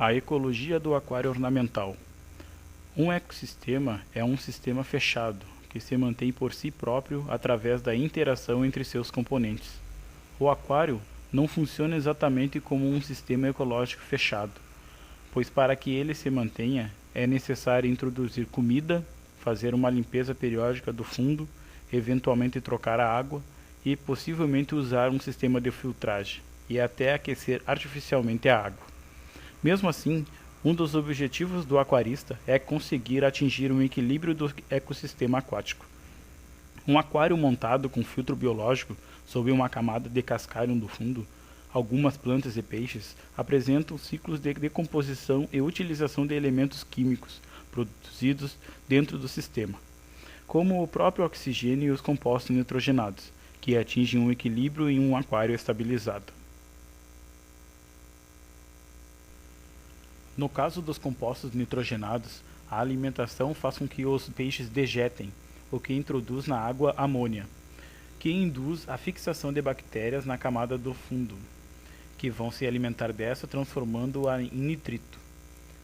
A ecologia do aquário ornamental. Um ecossistema é um sistema fechado, que se mantém por si próprio através da interação entre seus componentes. O aquário não funciona exatamente como um sistema ecológico fechado, pois para que ele se mantenha é necessário introduzir comida, fazer uma limpeza periódica do fundo, eventualmente trocar a água e possivelmente usar um sistema de filtragem e até aquecer artificialmente a água. Mesmo assim, um dos objetivos do aquarista é conseguir atingir um equilíbrio do ecossistema aquático. Um aquário montado com filtro biológico sob uma camada de cascalho no fundo, algumas plantas e peixes apresentam ciclos de decomposição e utilização de elementos químicos produzidos dentro do sistema, como o próprio oxigênio e os compostos nitrogenados, que atingem um equilíbrio em um aquário estabilizado. No caso dos compostos nitrogenados, a alimentação faz com que os peixes dejetem, o que introduz na água amônia, que induz a fixação de bactérias na camada do fundo, que vão se alimentar dessa transformando-a em nitrito,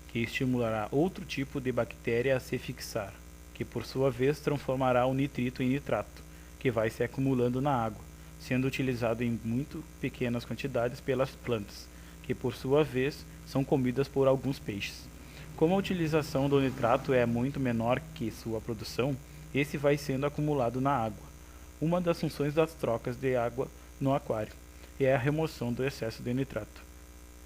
que estimulará outro tipo de bactéria a se fixar, que por sua vez transformará o nitrito em nitrato, que vai se acumulando na água, sendo utilizado em muito pequenas quantidades pelas plantas, que por sua vez são comidas por alguns peixes. Como a utilização do nitrato é muito menor que sua produção, esse vai sendo acumulado na água. Uma das funções das trocas de água no aquário é a remoção do excesso de nitrato.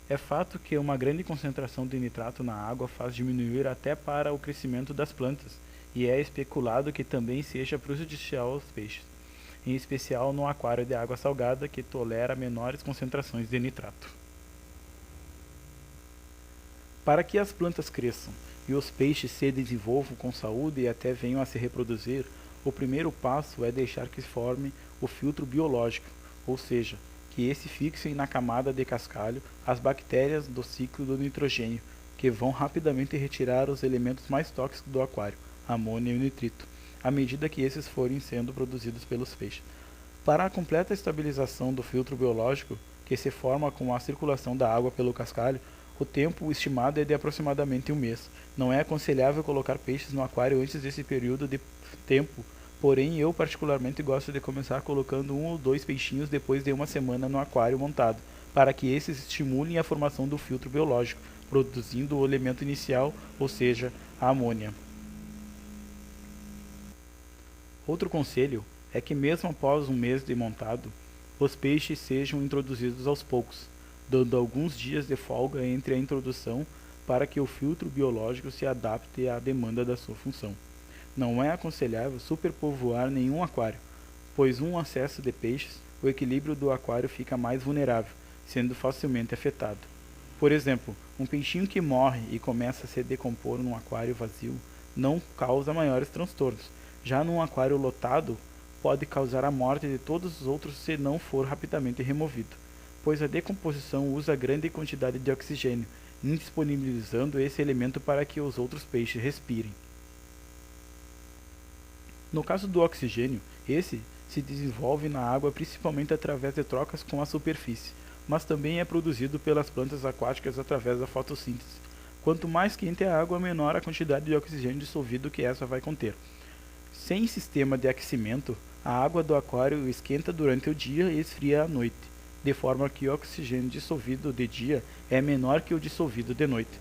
É fato que uma grande concentração de nitrato na água faz diminuir até para o crescimento das plantas, e é especulado que também seja prejudicial aos peixes, em especial no aquário de água salgada que tolera menores concentrações de nitrato. Para que as plantas cresçam e os peixes se desenvolvam com saúde e até venham a se reproduzir, o primeiro passo é deixar que forme o filtro biológico, ou seja, que esse fixe na camada de cascalho as bactérias do ciclo do nitrogênio, que vão rapidamente retirar os elementos mais tóxicos do aquário, amônia e nitrito, à medida que esses forem sendo produzidos pelos peixes. Para a completa estabilização do filtro biológico, que se forma com a circulação da água pelo cascalho, o tempo estimado é de aproximadamente um mês. Não é aconselhável colocar peixes no aquário antes desse período de tempo, porém eu particularmente gosto de começar colocando 1 ou 2 peixinhos depois de uma semana no aquário montado, para que esses estimulem a formação do filtro biológico, produzindo o elemento inicial, ou seja, a amônia. Outro conselho é que mesmo após um mês de montado, os peixes sejam introduzidos aos poucos, dando alguns dias de folga entre a introdução para que o filtro biológico se adapte à demanda da sua função. Não é aconselhável superpovoar nenhum aquário, pois um excesso de peixes, o equilíbrio do aquário fica mais vulnerável, sendo facilmente afetado. Por exemplo, um peixinho que morre e começa a se decompor num aquário vazio não causa maiores transtornos. Já num aquário lotado, pode causar a morte de todos os outros se não for rapidamente removido, pois a decomposição usa grande quantidade de oxigênio, indisponibilizando esse elemento para que os outros peixes respirem. No caso do oxigênio, esse se desenvolve na água principalmente através de trocas com a superfície, mas também é produzido pelas plantas aquáticas através da fotossíntese. Quanto mais quente a água, menor a quantidade de oxigênio dissolvido que essa vai conter. Sem sistema de aquecimento, a água do aquário esquenta durante o dia e esfria à noite, de forma que o oxigênio dissolvido de dia é menor que o dissolvido de noite.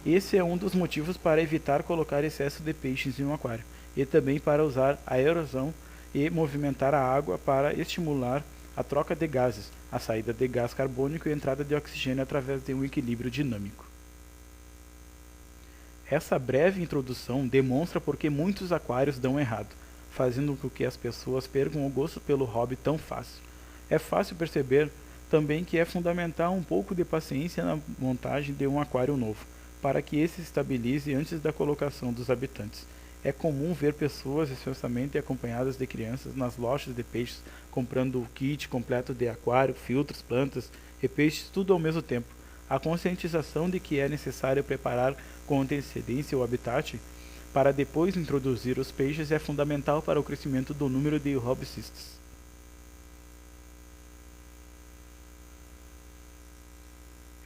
Esse é um dos motivos para evitar colocar excesso de peixes em um aquário, e também para usar a aerosão e movimentar a água para estimular a troca de gases, a saída de gás carbônico e a entrada de oxigênio através de um equilíbrio dinâmico. Essa breve introdução demonstra por que muitos aquários dão errado, fazendo com que as pessoas percam o gosto pelo hobby tão fácil. É fácil perceber também que é fundamental um pouco de paciência na montagem de um aquário novo, para que esse se estabilize antes da colocação dos habitantes. É comum ver pessoas, especialmente acompanhadas de crianças, nas lojas de peixes, comprando o kit completo de aquário, filtros, plantas e peixes, tudo ao mesmo tempo. A conscientização de que é necessário preparar com antecedência o habitat para depois introduzir os peixes é fundamental para o crescimento do número de hobbystas.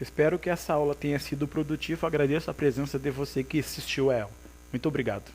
Espero que essa aula tenha sido produtiva. Agradeço a presença de você que assistiu a ela. Muito obrigado.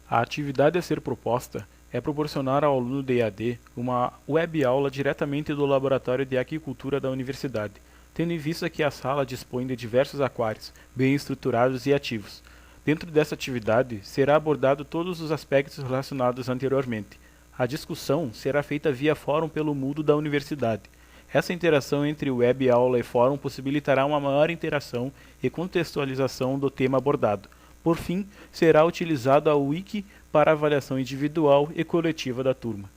A atividade a ser proposta é proporcionar ao aluno de EAD uma web aula diretamente do Laboratório de Aquicultura da Universidade, tendo em vista que a sala dispõe de diversos aquários, bem estruturados e ativos. Dentro dessa atividade, será abordado todos os aspectos relacionados anteriormente. A discussão será feita via fórum pelo Moodle da universidade. Essa interação entre web aula e fórum possibilitará uma maior interação e contextualização do tema abordado. Por fim, será utilizado a Wiki para avaliação individual e coletiva da turma.